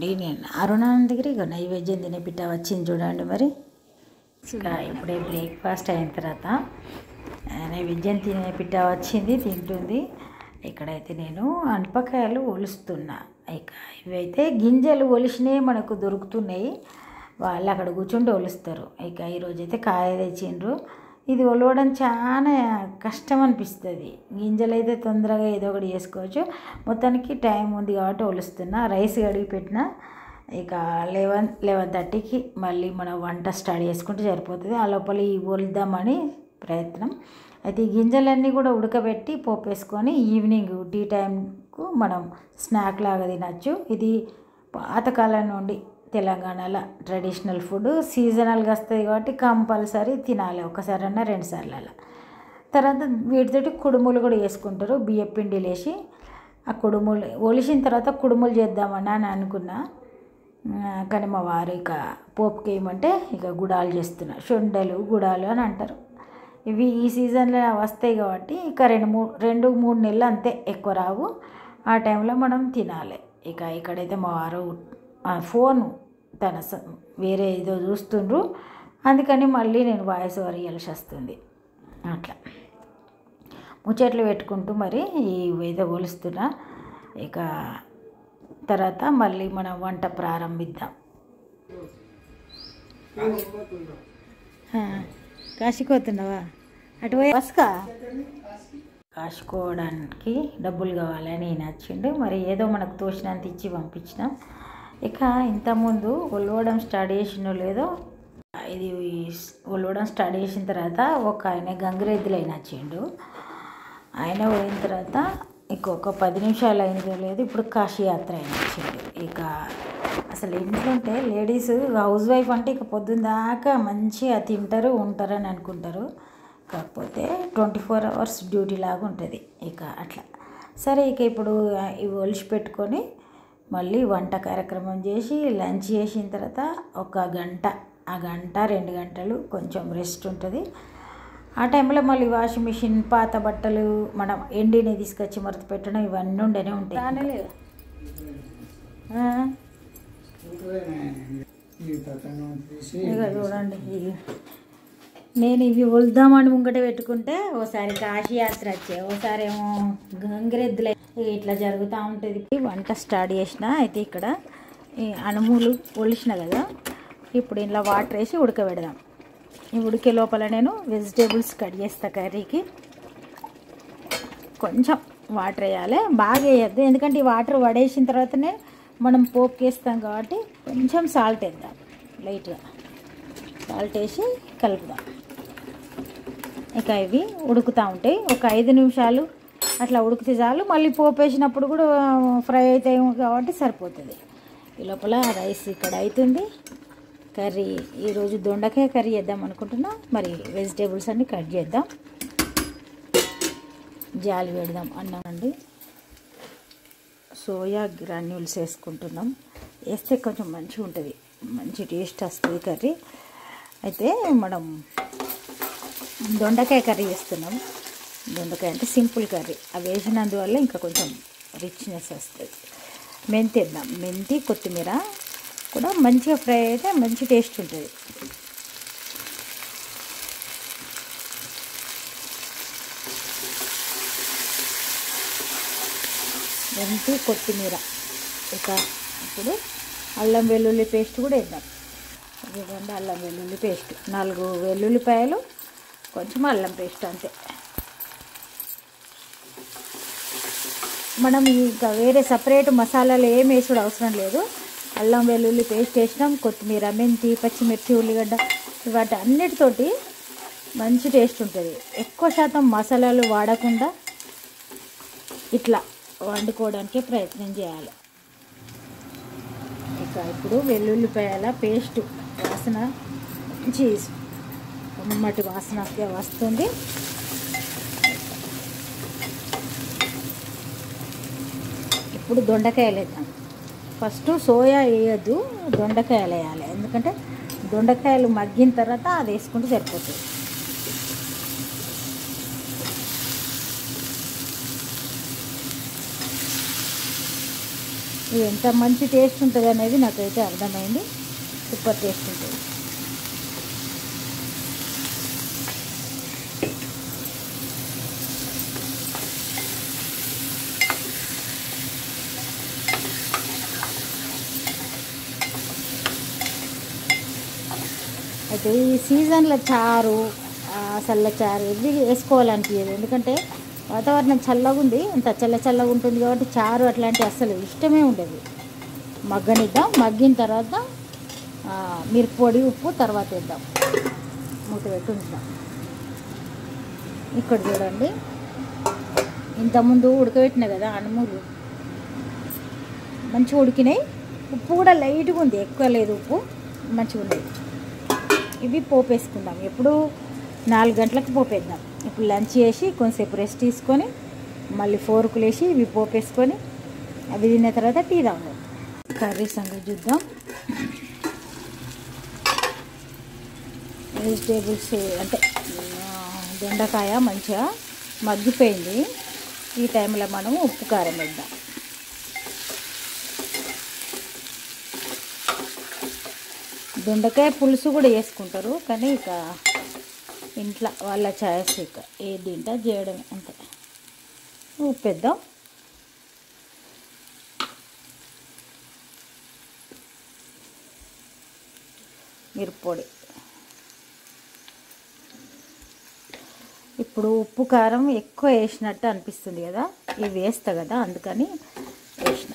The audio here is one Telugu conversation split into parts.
అండి నేను అరుణానంద దగ్గర ఇక నైవేద్యం తినే పిట్ట వచ్చింది చూడండి. మరి ఇప్పుడే బ్రేక్ఫాస్ట్ అయిన తర్వాత నైవేద్యం తినే పిట్ట వచ్చింది, తింటుంది. ఇక్కడైతే నేను అనపకాయలు ఒలుస్తున్నా. ఇక ఇవైతే గింజలు ఒలిసినవి మనకు దొరుకుతున్నాయి, వాళ్ళు అక్కడ కూర్చుండి ఒలుస్తారు. ఇక ఈరోజైతే కాయ తెచ్చిండ్రు. ఇది ఒలవడం చాలా కష్టం అనిపిస్తుంది. గింజలు అయితే తొందరగా ఏదో ఒకటి చేసుకోవచ్చు, మొత్తానికి టైం ఉంది కాబట్టి ఒలుస్తున్నా. రైస్ కడిగి పెట్టిన. ఇక 11:30కి మళ్ళీ మనం వంట స్టార్ట్ చేసుకుంటే సరిపోతుంది. ఆ లోపల ఈ ఒలుద్దామని ప్రయత్నం. అయితే ఈ గింజలన్నీ కూడా ఉడకబెట్టి పోపు వేసుకొని ఈవినింగ్ టీ టైంకు మనం స్నాక్ లాగా తినచ్చు. ఇది పాతకాలం నుండి తెలంగాణలో ట్రెడిషనల్ ఫుడ్. సీజనల్గా వస్తుంది కాబట్టి కంపల్సరీ తినాలి, ఒకసారన్నా 2 సార్లు అలా. తర్వాత వీటితోటి కుడుములు కూడా వేసుకుంటారు, బియ్యం పిండిలు వేసి. ఆ కుడుములు ఒలిసిన తర్వాత కుడుములు చేద్దామని అని అనుకున్నా, కానీ మా వారు ఇక పోపుకి వేయమంటే ఇక గుడాలు చేస్తున్నా. షొండలు గుడాలు అని అంటారు. ఇవి ఈ సీజన్లో వస్తాయి కాబట్టి ఇక 2-3 నెలలు అంతే, ఎక్కువ రావు. ఆ టైంలో మనం తినాలి. ఇక ఇక్కడైతే మా వారు ఫోను తన వేరే ఏదో చూస్తుండ్రు, అందుకని మళ్ళీ నేను వాయిస్ ఓవర్ ఇవ్వాల్సి వస్తుంది. అట్లా ముచ్చట్లు పెట్టుకుంటూ మరి ఏదో కొలుస్తున్నా. ఇక తర్వాత మళ్ళీ మనం వంట ప్రారంభిద్దాం. కాశీపోతున్నావా? అటు వస్కా కాసుకోవడానికి డబ్బులు కావాలని నచ్చిండు. మరి ఏదో మనకు తోచినంత ఇచ్చి పంపించినాం. ఇక ఇంతకుముందు ఒలవడం స్టార్ట్ చేసినో లేదో, ఇది ఒలవడం స్టార్ట్ చేసిన తర్వాత ఒక ఆయన గంగిరెద్దులు అయినా వచ్చిండు. ఆయన పోయిన తర్వాత ఇంకొక 10 నిమిషాలు అయినదో లేదు, ఇప్పుడు కాశీయాత్ర అయినా వచ్చిండు. ఇక అసలు ఇంట్లో ఉంటే లేడీస్ హౌస్ వైఫ్ అంటే ఇక పొద్దున్న దాకా మంచిగా తింటారు ఉంటారని అనుకుంటారు, కాకపోతే 24 hours డ్యూటీ లాగా ఉంటుంది. ఇక అట్లా సరే. ఇక ఇప్పుడు ఇవి ఒలిచి పెట్టుకొని మళ్ళీ వంట కార్యక్రమం చేసి లంచ్ చేసిన తర్వాత ఒక గంట, ఆ గంట 2 గంటలు కొంచెం రెస్ట్ ఉంటుంది. ఆ టైంలో మళ్ళీ వాషింగ్ మిషన్, పాత బట్టలు మనం ఎండిని తీసుకొచ్చి మరత పెట్టడం ఇవన్నీ ఉండనే ఉంటాయి. ఇక చూడండి, నేను ఇవి వలుద్దామని ముంగట పెట్టుకుంటే ఓసారి కాశీయాత్ర వచ్చే, ఓసారి ఏమో గంగిరెద్దులు, ఇట్లా జరుగుతూ ఉంటుంది. వంట స్టార్ట్ చేసిన. అయితే ఇక్కడ ఈ అనుములు ఒలిసిన కదా, ఇప్పుడు ఇలా వాటర్ వేసి ఉడకబెడదాం. ఈ ఉడికే లోపల నేను వెజిటేబుల్స్ కట్ చేస్తా. కర్రీకి కొంచెం వాటర్ వేయాలి, బాగా వేయద్దు, ఎందుకంటే ఈ వాటర్ వడేసిన తర్వాతనే మనం పోపుకి వేస్తాం కాబట్టి కొంచెం సాల్ట్ వేద్దాం, లైట్గా సాల్ట్ వేసి కలుపుదాం. ఇక ఇవి ఉడుకుతూ ఉంటాయి. ఒక 5 నిమిషాలు అట్లా ఉడికితే చాలు. మళ్ళీ పోపు వేసినప్పుడు కూడా ఫ్రై అవుతాయి కాబట్టి సరిపోతుంది. ఈ లోపల రైస్ ఇక్కడ అవుతుంది. కర్రీ ఈరోజు దొండకాయ కర్రీ చేద్దాం అనుకుంటున్నా. మరి వెజిటేబుల్స్ అన్నీ కట్ చేద్దాం, జాలి పెడదాం. అన్నం అండి, సోయా గ్రాన్యూల్స్ వేసుకుంటున్నాం. వేస్తే కొంచెం మంచిగా ఉంటుంది, మంచి టేస్ట్ వస్తుంది కర్రీ. అయితే మనం దొండకాయ కర్రీ చేస్తున్నాం. దొండకాయ అంటే సింపుల్ కర్రీ, అవి వేసినందువల్ల ఇంకా కొంచెం రిచ్నెస్ వస్తుంది. మెంతి వేద్దాం, మెంతి కొత్తిమీర కూడా మంచిగా ఫ్రై అయితే మంచి టేస్ట్ ఉంటుంది. మెంతి కొత్తిమీర. ఇక ఇప్పుడు అల్లం వెల్లుల్లి పేస్ట్ కూడా వేద్దాం. ఇదిగోండి అల్లం వెల్లుల్లి పేస్ట్, 4 వెల్లుల్లిపాయలు, కొంచెం అల్లం పేస్ట్ అంతే. మనం ఇంకా వేరే సపరేట్ మసాలాలు ఏం వేసుడు అవసరం లేదు. అల్లం వెల్లుల్లి పేస్ట్ వేసినాం, కొత్తిమీర, మెంతి, పచ్చిమిర్చి, ఉల్లిగడ్డ, వాటి అన్నిటితోటి మంచి టేస్ట్ ఉంటుంది. ఎక్కువ శాతం మసాలాలు వాడకుండా ఇట్లా వండుకోవడానికి ప్రయత్నం చేయాలి. ఇక ఇప్పుడు వెల్లుల్లిపాయల పేస్ట్ వాసన మంచి ఉమ్మటి వాసన వస్తుంది. ఇప్పుడు దొండకాయలు వేద్దాం. ఫస్ట్ సోయా వేయద్దు, దొండకాయలు వేయాలి, ఎందుకంటే దొండకాయలు మగ్గిన తర్వాత అది వేసుకుంటే సరిపోతుంది. ఇది ఎంత మంచి టేస్ట్ ఉంటుంది అనేది నాకైతే అర్థమైంది. సూపర్ టేస్ట్ ఉంటుంది. అయితే ఈ సీజన్లో చారు, చల్ల చారు ఇవి వేసుకోవాలనిపించదు. ఎందుకంటే వాతావరణం చల్లగా ఉంది, అంత చల్లగా ఉంటుంది కాబట్టి చారు అట్లాంటివి అస్సలు ఇష్టమే ఉండదు. మగ్గనిద్దాం. మగ్గిన తర్వాత మిరప్పొడి, ఉప్పు తర్వాత వేద్దాం. మూత పెట్టి ఉంచుదాం. ఇక్కడ చూడండి, ఇంతకుముందు ఉడకబెట్టినా కదా అనుములు, మంచిగా ఉడికినాయి. ఉప్పు కూడా లైట్గా ఉంది, ఎక్కువ లేదు ఉప్పు, మంచిగా ఉంది. ఇవి పోపు వేసుకుందాం. ఎప్పుడు 4 గంటలకు పోపు వేద్దాం. ఇప్పుడు లంచ్ చేసి కొంచెంసేపు రెస్ట్ తీసుకొని మళ్ళీ 4కు లేచి ఇవి పోపు వేసుకొని అవి తిన్న తర్వాత టీ తాగుదాం. కర్రీ సంగతి చూద్దాం. వెజిటేబుల్స్ అంటే దొండకాయ మంచిగా మగ్గిపోయింది. ఈ టైంలో మనం ఉప్పు కారం వేద్దాం. దొండకాయ పులుసు కూడా వేసుకుంటారు, కానీ ఇక ఇంట్లో వాళ్ళ ఛాయిస్, ఇక ఏది తింటా చేయడమే అంతే. ఉప్పు వేద్దాం. మిరప్పొడి. ఇప్పుడు ఉప్పు కారం ఎక్కువ వేసినట్టు అనిపిస్తుంది కదా, ఇవి వేస్తా కదా అందుకని వేసిన.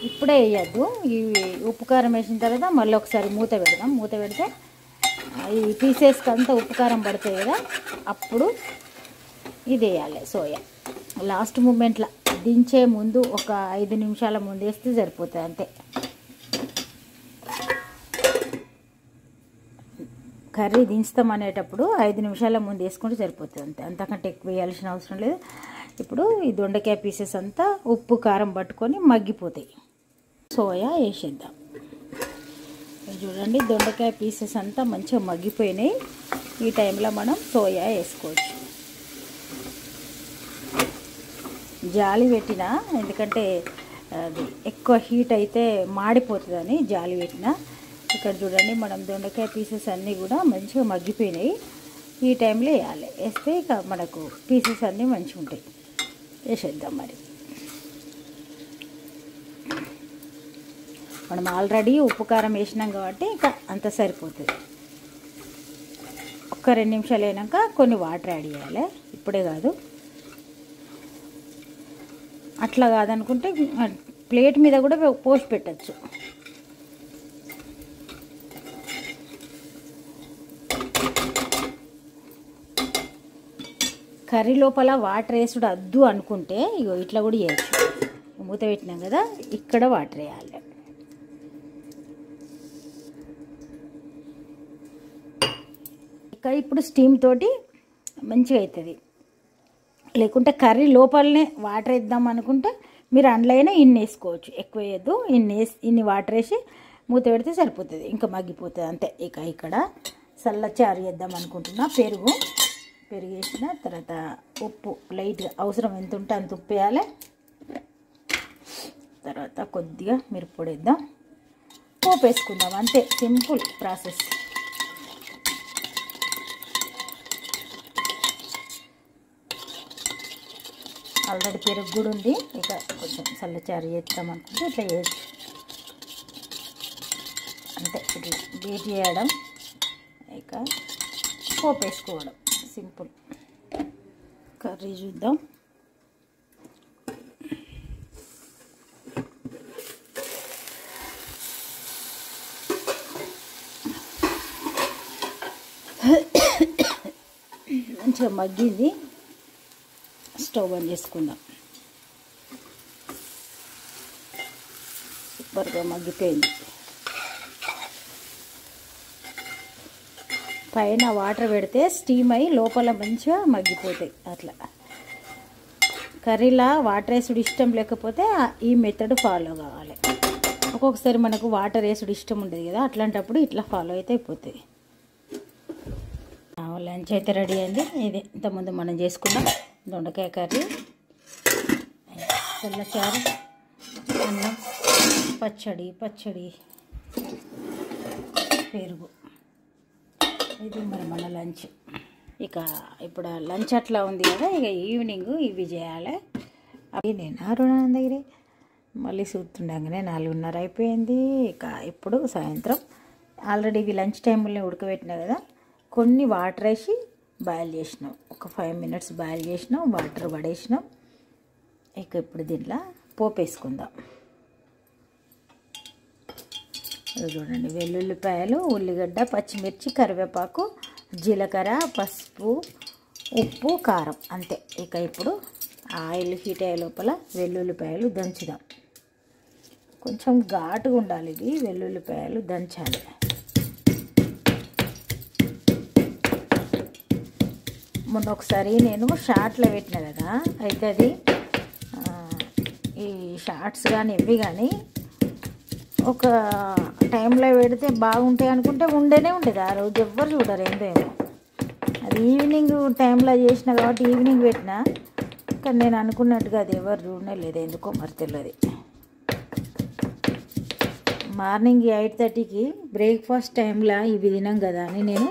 ఇప్పుడే వేయద్దు. ఇవి ఉప్పు కారం వేసిన తర్వాత మళ్ళీ ఒకసారి మూత పెడదాం. మూత పెడితే ఈ పీసెస్కి అంతా ఉప్పు కారం పడతాయి కదా, అప్పుడు ఇది వేయాలి సోయా. లాస్ట్ మూమెంట్లో దించే ముందు ఒక 5 నిమిషాల ముందు వేస్తే సరిపోతుంది అంతే. కర్రీ దించుతాం అనేటప్పుడు 5 నిమిషాల ముందు వేసుకుంటే సరిపోతుంది అంతే, అంతకంటే ఎక్కువ వేయాల్సిన అవసరం లేదు. ఇప్పుడు ఈ దొండకాయ పీసెస్ అంతా ఉప్పు కారం పట్టుకొని మగ్గిపోతాయి. సోయా వేసేద్దాం. చూడండి, దొండకాయ పీసెస్ అంతా మంచిగా మగ్గిపోయినాయి. ఈ టైంలో మనం సోయా వేసుకోవచ్చు. జాలి పెట్టిన, ఎందుకంటే అది ఎక్కువ హీట్ అయితే మాడిపోతుందని జాలి పెట్టిన. ఇక్కడ చూడండి, మనం దొండకాయ పీసెస్ అన్నీ కూడా మంచిగా మగ్గిపోయినాయి. ఈ టైంలో వేయాలి. వేస్తే ఇక మనకు పీసెస్ అన్నీ మంచిగా ఉంటాయి. వేసేద్దాం. మరి మనం ఆల్రెడీ ఉప్పు కారం వేసినాం కాబట్టి ఇక అంత సరిపోతుంది. ఒక్క 2 నిమిషాలు అయినాక కొన్ని వాటర్ యాడ్ చేయాలి, ఇప్పుడే కాదు. అట్లా కాదనుకుంటే ప్లేట్ మీద కూడా పోసి పెట్టచ్చు. కర్రీ లోపల వాటర్ వేసుడు వద్దు అనుకుంటే ఇగో ఇట్లా కూడా చేయొచ్చు. మూత పెట్టినాం కదా, ఇక్కడ వాటర్ వేయాలి. ఇక ఇప్పుడు స్టీమ్ తోటి మంచిగా అవుతుంది. లేకుంటే కర్రీ లోపలనే వాటర్ వేద్దాం అనుకుంటే మీరు అందులోనే ఇన్ని వేసుకోవచ్చు, ఎక్కువ వేయద్దు. ఇన్ని వాటర్ వేసి మూత పెడితే సరిపోతుంది, ఇంకా మగ్గిపోతుంది అంతే. ఇక ఇక్కడ చల్లచారు చేద్దాం అనుకుంటున్నా. పెరుగు వేసిన తర్వాత ఉప్పు లైట్గా అవసరం ఎంత ఉంటే అంత ఉప్పు వేయాలి. తర్వాత కొద్దిగా మిరప్పొడి వేద్దాం, పోపు వేసుకుందాం అంతే. Simple process. ఆల్రెడీ పెరుగు కూడా ఉంది. ఇక కొంచెం చల్లచారు చేద్దాం అనుకుంటే ఇట్లా చేయొచ్చు అంతే. ఇట్లా బీట్ చేయడం, ఇక పోపు వేసుకోవడం, సింపుల్. కర్రీ చూద్దాం. మంచిగా మగ్గింది. స్టవ్ ఆన్ చేసుకుందాం. సూపర్గా మగ్గిపోయింది. పైన వాటర్ పెడితే స్టీమ్ అయ్యి లోపల మంచిగా మగ్గిపోతాయి. అట్లా కర్రీలా వాటర్ వేసుడు ఇష్టం లేకపోతే ఈ మెథడ్ ఫాలో కావాలి. ఒక్కొక్కసారి మనకు వాటర్ వేసుడు ఇష్టం ఉండదు కదా, అట్లాంటప్పుడు ఇట్లా ఫాలో అయితే అయిపోతాయి. లంచ్ అయితే రెడీ అయింది. ఇది ఇంతకుముందు మనం చేసుకున్నాం దొండకాయ కర్రీ, తెల్లచారు, అన్నం, పచ్చడి, పెరుగు. ఇది మరి మన లంచ్. ఇక ఇప్పుడు లంచ్ అట్లా ఉంది కదా, ఇక ఈవినింగ్ ఇవి చేయాలి. అవి నేను అరుణానందగిరి మళ్ళీ చూస్తుండగానే 4:30 అయిపోయింది. ఇక ఇప్పుడు సాయంత్రం ఆల్రెడీ ఇవి లంచ్ టైంలో ఉడకబెట్టినా కదా, కొన్ని వాటర్ వేసి బాయిల్ చేసినాం. ఒక 5 minutes బాయిల్ చేసినాం, వాటర్ పడేసినాం. ఇక ఇప్పుడు దీంట్లో పోపు వేసుకుందాం. చూడండి, వెల్లుల్లిపాయలు, ఉల్లిగడ్డ, పచ్చిమిర్చి, కరివేపాకు, జీలకర్ర, పసుపు, ఉప్పు, కారం, అంతే. ఇక ఇప్పుడు ఆయిల్ హీట్ అయ్యే లోపల వెల్లుల్లిపాయలు దంచుదాం. కొంచెం ఘాటుగా ఉండాలి ఇది, వెల్లుల్లిపాయలు దంచాలి. మొన్న ఒకసారి నేను షార్ట్లో పెట్టిన కదా, అయితే అది ఈ షార్ట్స్ కానీ ఇవి కానీ ఒక టైంలో పెడితే బాగుంటాయి అనుకుంటే ఉండేనే ఉంటుంది. ఆ రోజు ఎవ్వరు చూడరు ఏందేమో. అది ఈవినింగ్ టైంలో చేసిన కాబట్టి ఈవినింగ్ పెట్టినా, కానీ నేను అనుకున్నట్టుగా అది ఎవరు చూడనే లేదు, ఎందుకో మరి తెలియదు. మార్నింగ్ 8:30కి బ్రేక్ఫాస్ట్ టైంలో ఇవి తినాం కదా అని నేను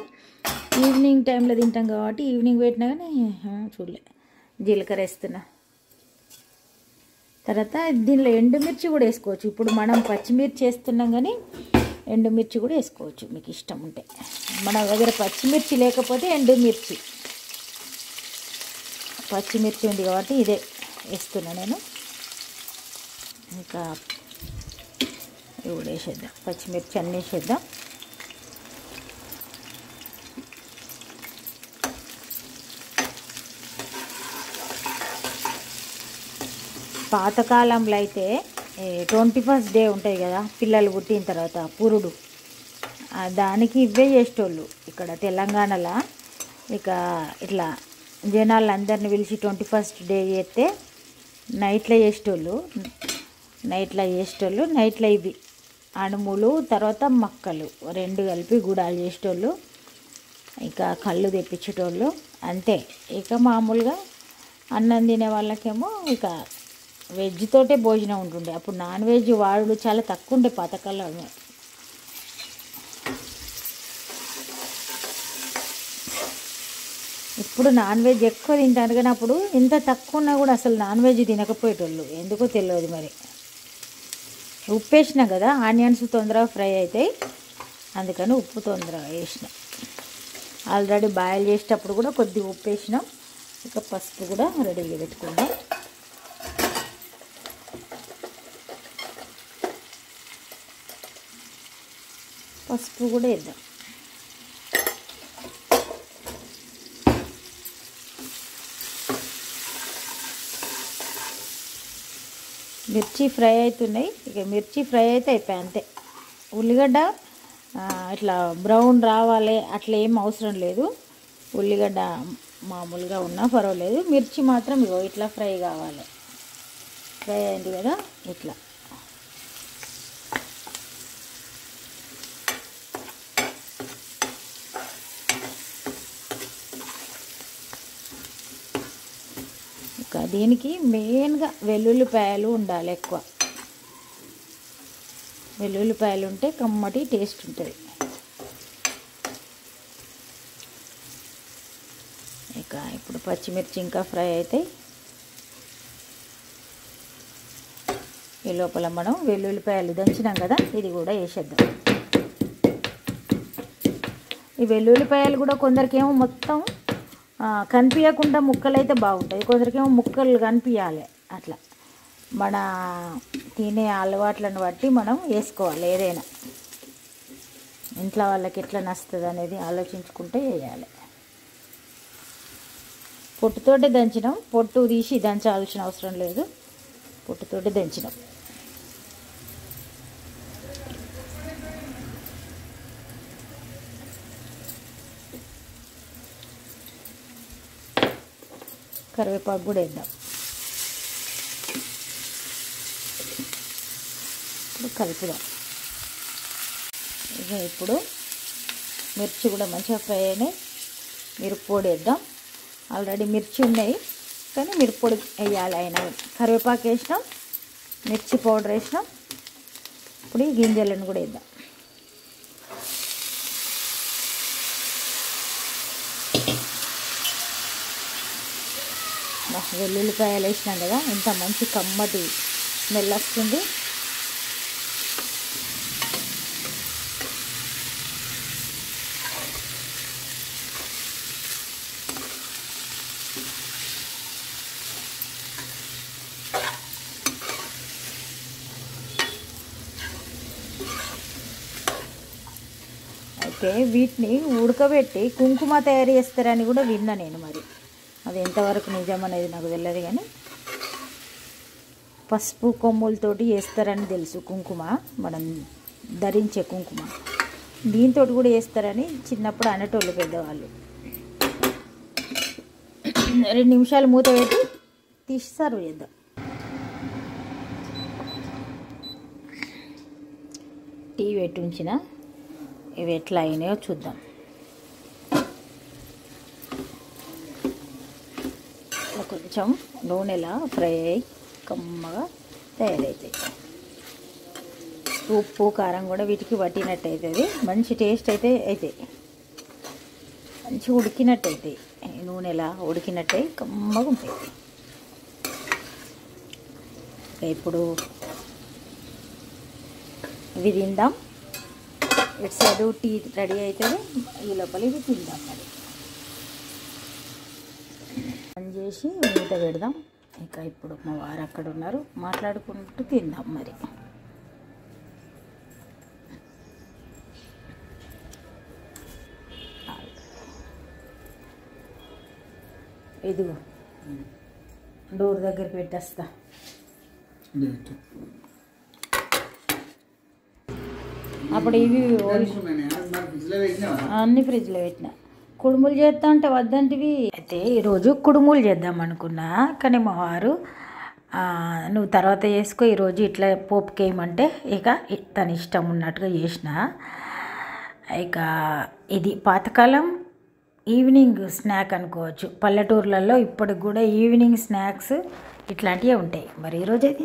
ఈవినింగ్ టైంలో తింటాం కాబట్టి ఈవినింగ్ పెట్టినా కానీ చూడలే. జీలకర్ర వేస్తున్నా. తర్వాత దీనిలో ఎండుమిర్చి కూడా వేసుకోవచ్చు. ఇప్పుడు మనం పచ్చిమిర్చి వేస్తున్నాం కానీ ఎండుమిర్చి కూడా వేసుకోవచ్చు మీకు ఇష్టం ఉంటే. మన దగ్గర పచ్చిమిర్చి లేకపోతే ఎండుమిర్చి, పచ్చిమిర్చి ఉంది కాబట్టి ఇదే వేస్తున్నా నేను. ఇంకా ఇవి కూడా వేసేద్దాం, పచ్చిమిర్చి అన్నీ వేసేద్దాం. పాతకాలంలో అయితే 21st డే ఉంటాయి కదా, పిల్లలు పుట్టిన తర్వాత పురుడు, దానికి ఇవే చేసేటోళ్ళు. ఇక్కడ తెలంగాణలో ఇక ఇట్లా జనాలందరిని పిలిచి 21st డే చేస్తే నైట్లో చేసేటోళ్ళు. నైట్లో ఇవి అణుములు, తర్వాత మక్కలు 2 కలిపి గుడాలు చేసేటోళ్ళు. ఇక కళ్ళు తెప్పించేటోళ్ళు, అంతే. ఇక మామూలుగా అన్నం తినే వాళ్ళకేమో ఇక వెజ్ తోటే భోజనం ఉంటుండే. అప్పుడు నాన్ వెజ్ వాడు చాలా తక్కువ ఉండే పాతకాలంలో. ఇప్పుడు నాన్ వెజ్ ఎక్కువ తింటారు, కానీ అప్పుడు ఎంత తక్కువ ఉన్నా కూడా అసలు నాన్ వెజ్ తినకపోయేటోళ్ళు, ఎందుకో తెలియదు మరి. ఉప్పు వేసినా కదా, ఆనియన్స్ తొందరగా ఫ్రై అవుతాయి, అందుకని ఉప్పు తొందరగా వేసిన. ఆల్రెడీ బాయిల్ చేసేటప్పుడు కూడా కొద్దిగా ఉప్పు వేసినాం. ఇక పసుపు కూడా రెడీగా పెట్టుకుందాం. పసుపు కూడా వేద్దాం. మిర్చి ఫ్రై అవుతున్నాయి. ఇక మిర్చి ఫ్రై అయితే అయిపోయాయి, అంతే. ఉల్లిగడ్డ ఇట్లా బ్రౌన్ రావాలి అట్లా ఏం అవసరం లేదు. ఉల్లిగడ్డ మామూలుగా ఉన్నా పర్వాలేదు, మిర్చి మాత్రం ఇగో ఇట్లా ఫ్రై కావాలి. ఫ్రై అయింది కదా, ఇట్లా. ఇంకా దీనికి మెయిన్గా వెల్లుల్లిపాయలు ఉండాలి ఎక్కువ. వెల్లుల్లిపాయలు ఉంటే కమ్మటి టేస్ట్ ఉంటుంది. ఇక ఇప్పుడు పచ్చిమిర్చి ఇంకా ఫ్రై అవుతాయి. ఈ లోపల మనం వెల్లుల్లిపాయలు దంచినాం కదా, ఇది కూడా వేసేద్దాం. ఈ వెల్లుల్లిపాయలు కూడా కొందరికేమో మొత్తం కనిపించకుండా ముక్కలు అయితే బాగుంటాయి, కొందరికేమో ముక్కలు కనిపించాలి. అట్లా మన తినే అలవాట్లను బట్టి మనం వేసుకోవాలి. ఏదైనా ఇంట్లో వాళ్ళకి ఎట్లా నచ్చుతుంది అనేది ఆలోచించుకుంటే వేయాలి. పొట్టుతోటి దంచినాం, పొట్టు తీసి దంచాల్సిన అవసరం లేదు, పొట్టుతోటి దంచినాం. కరివేపాకు కూడా వేద్దాం. ఇప్పుడు కలుపుదాం. ఇక ఇప్పుడు మిర్చి కూడా మంచిగా ఫ్రై అయినాయి. మిరప్పొడి వేద్దాం. ఆల్రెడీ మిర్చి ఉన్నాయి కానీ మిరప్పొడి వేయాలి. అయినా కరివేపాకు వేసినాం, మిర్చి పౌడర్ వేసినాం. ఇప్పుడు ఈ గింజలను కూడా వేద్దాం. వెల్లుల్లిపాయలు వేసినాం కదా, ఇంత మంచి కమ్మటి స్మెల్ వస్తుంది. అయితే వీటిని ఉడకబెట్టి కుంకుమ తయారు చేస్తారని కూడా విన్నా నేను. మరి అది ఎంతవరకు నిజం అనేది నాకు తెలియదు కానీ పసుపు కొమ్ములతోటి వేస్తారని తెలుసు. కుంకుమ మనం ధరించే కుంకుమ దీంతో కూడా వేస్తారని చిన్నప్పుడు అనేటోళ్ళు పెద్దవాళ్ళు. 2 నిమిషాలు మూత పెట్టి తీసి సర్వ్ చేద్దాం. టీ పెట్టి ఉంచిన ఇవి ఎట్లా అయినాయో చూద్దాం. కొంచెం నూనెలా ఫ్రై అయ్యి కమ్మగా తయారవుతాయి. ఉప్పు కారం కూడా వీటికి పట్టినట్టు అవుతుంది. మంచి టేస్ట్ అయితే అవుతాయి. మంచిగా ఉడికినట్టు అవుతాయి. నూనెలా ఉడికినట్టు కమ్మగా ఉంటాయి. ఇప్పుడు ఇవి తిందాం. ఇటు సైడు టీ రెడీ అవుతుంది. ఈ లోపల ఇవి తిందాం. మరి పని చేసి మూత పెడదాం. ఇక ఇప్పుడు మా వారు అక్కడ ఉన్నారు, మాట్లాడుకుంటూ తిందాం. మరి ఇదిగో డోర్ దగ్గర పెట్టేస్తా. అప్పుడు ఇవి అన్ని ఫ్రిడ్జ్లో పెట్టినా. కుడుములు చేస్తా అంటే వద్దంటివి. అయితే ఈరోజు కుడుములు చేద్దాం అనుకున్నా కానీ మా వారు నువ్వు తర్వాత చేసుకో, ఈరోజు ఇట్లా పోపుకి వేయమంటే ఇక తన ఇష్టం ఉన్నట్టుగా చేసిన. ఇక ఇది పాతకాలం ఈవినింగ్ స్నాక్ అనుకోవచ్చు. పల్లెటూర్లలో ఇప్పటికి కూడా ఈవినింగ్ స్నాక్స్ ఇట్లాంటివే ఉంటాయి. మరి ఈరోజు అయితే